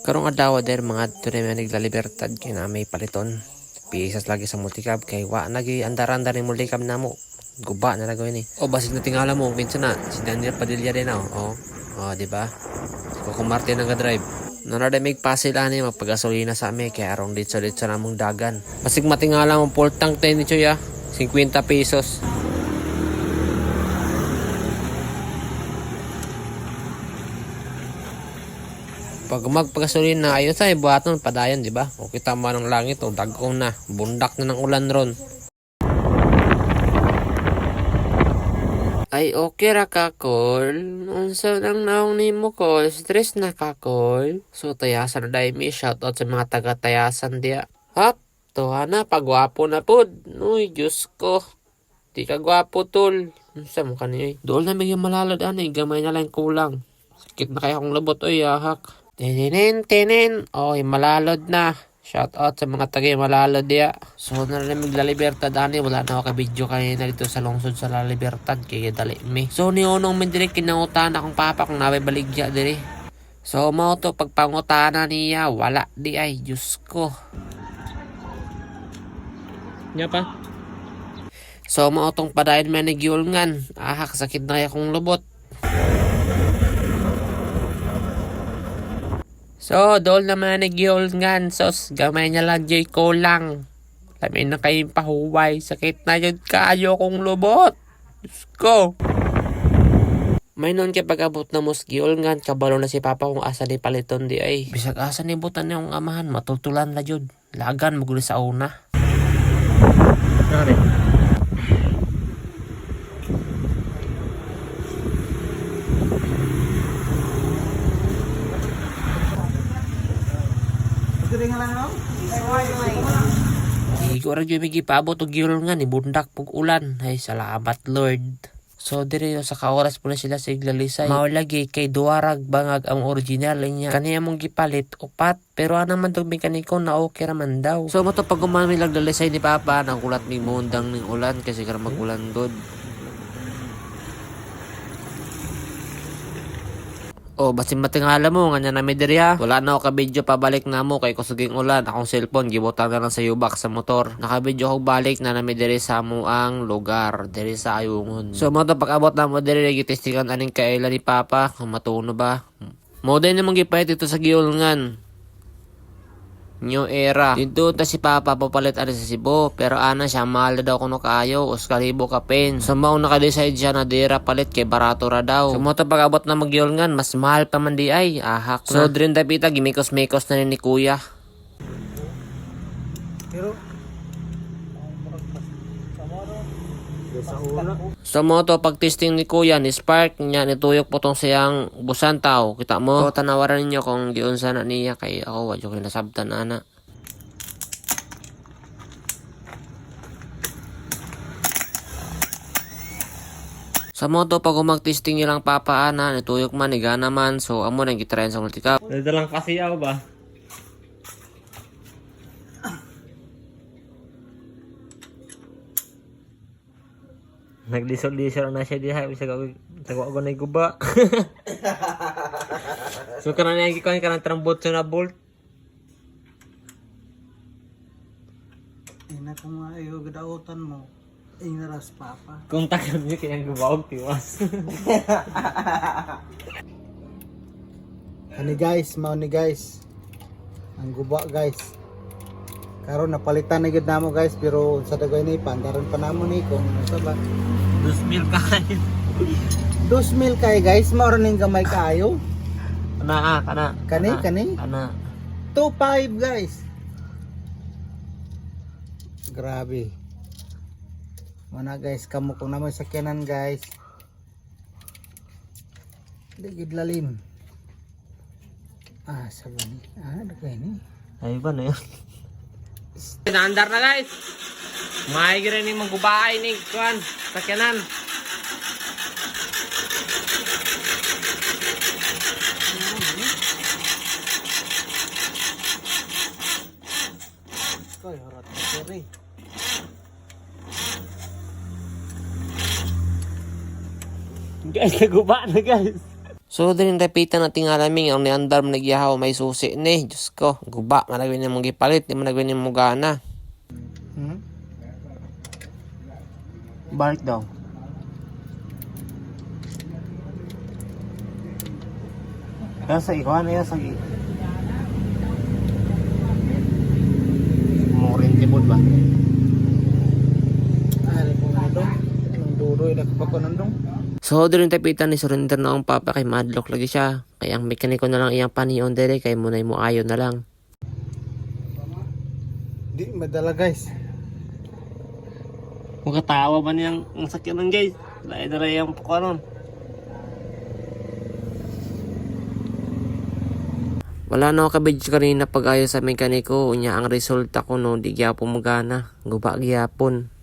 Karong adlaw der mga tunay na naglalibertad kay na may paliton. Pisas lagi sa multikab kay wa nagi andar-andar ni multikab namo. Guba na gawin ni. O basig na tingala mo minsan na si Daniel Padilla din na di ba? Kung Martin ang drive. Nanada may pasil ani magpagasolina sa ame kay arong dito namong dagan. Basig matingala mo full tank tayo ni Choya. 50 pesos. Pag magpagasolina ayun sa ibuhaton padayon di ba? O kita mo ng langit o dagkong na bundak na ng ulan ron. Ay okay ra ka call. Unsa nang naong nimo call? Stress na ka call. So tayasan na dai mi shout out sa mga taga tayasan dia. Hap, tuana pagwapo na pud. Uy, Diyos ko. Di ka gwapo tol. Unsa mo kaniyo? Dool na may malalad ani gamay na lang kulang. Sakit na kaya akong labot oy ahak. Tinin. Oy, malalod na. Shout out sa mga tagay malalod diya. So na rin La Libertad ani. Wala na ako ka-video kanina dito sa lungsod sa La Libertad. Kaya dali mi. So ni unong min diri kinangutan akong papa kung naway baligya diri. So mao to pagpangutana niya. Wala di ay. Diyos ko. Nya pa? So mao tong padayon man nagyulngan. Ahak sakit na kaya akong lubot. So, doon naman nagyulngan. Sos, gamay niya lang jay ko lang. Lamin na kayong pahuway. Sakit na yun kayo kong lubot. Diyos ko. May noon kay pag-abot na mos giulngan. Kabalo na si Papa kung asa ni paliton di ay. Bisag asa ni butan niyong amahan. Matutulan na yun. Lagan magulo sa una. Nari. Igo ra gyud mi gipabot og giulngan ni bundak pug ulan. Ay salamat Lord. So dire sa kaoras po na sila sa Iglalisay. Mao lagi kay duwarag bangag ang original niya. Kaniya mong gipalit upat pero ana man tong mekaniko na okay ra man daw. So mo to pag umami Iglalisay ni Papa nang kulat mi mundang ning ulan kasi kara magulan god. O basin matingala mo nga na mi diri ha. Wala na ako ka-video pabalik na mo kay kusuging ulan. Akong cellphone gibutan na lang sa yubak sa motor. Naka-video ko balik na nami diri sa amuang lugar diri sa Ayungon. So mo to pag-abot na mo diri gitestigan aning kaila ni Papa kung matuno ba. Mo din namang gipahit dito sa giulngan. New era. Dito ta si Papa papalit ari sa Cebu pero ana siya mahal daw kuno kaayo Oscaribo ka pen. So mao naka-decide siya na dira palit kay barato ra daw. So mo to pag-abot na magyulngan mas mahal pa man di ay ahak na. So drin dapita gimikos-mikos na ni Kuya. Pero so mo to pag testing ni Kuya ni Spark niya nituyok po tong siyang busan tao. Kita mo? So tanawaran niyo kung giunsa na niya kay ako wadyo kay nasabtan ana. Sa mo to pag umag-testing nilang Papa ana nituyok man igana man so amo nang gitrayan sa multicap. Dalang kasi ako ba? Naglisod-lisod na siya diha bisa gawag ko na guba. So kana na gikuan kana trambot na bolt. Ina kung ayo gadautan mo. Inaras Papa. Kung takam niyo kayang gubawag tiwas. Ani guys, mao ni guys. Ang guba guys. Karon napalitan na gyud namo guys pero sa dagay ni pandaron pa namo ni kung sa ba. 2,000 kayo. 2,000 kay guys, mao ning gamay kaayo. Kana. Kani. Kana. 2.5 guys. Grabe. Mana guys, kamo kung namoy sakyanan guys. Digid lalim. Sabani. Dagay ni. Ay ba na yun? Pinandar na guys. Maigi rin yung magubay ni kuan sakyanan. Koy harap diri. Guys, naguba na guys. So, din repitan natin alaming ang niandar mo nagyahaw may susi ni. Diyos ko, guba, managwin yung mong gipalit, di managwin yung mong gana. Balik daw. Kaya sa ikuhan, kaya sa Morin tibod ba? Ano po nga doon? Anong duroy na kapag ko nandong? So, din tapitan ni surrender na ang papa kay madlock lagi siya. Kaya ang mekaniko na lang iyang paniyon dire kay munay mo ayon na lang. Di madala guys. Kung katawa ba niyang ang sakyan ng guys? Dahil yung pukaron. Wala na ako kabidyo kanina pag ayos sa mekaniko. Unya ang resulta ko no, di gyapon magana. Guba gyapon.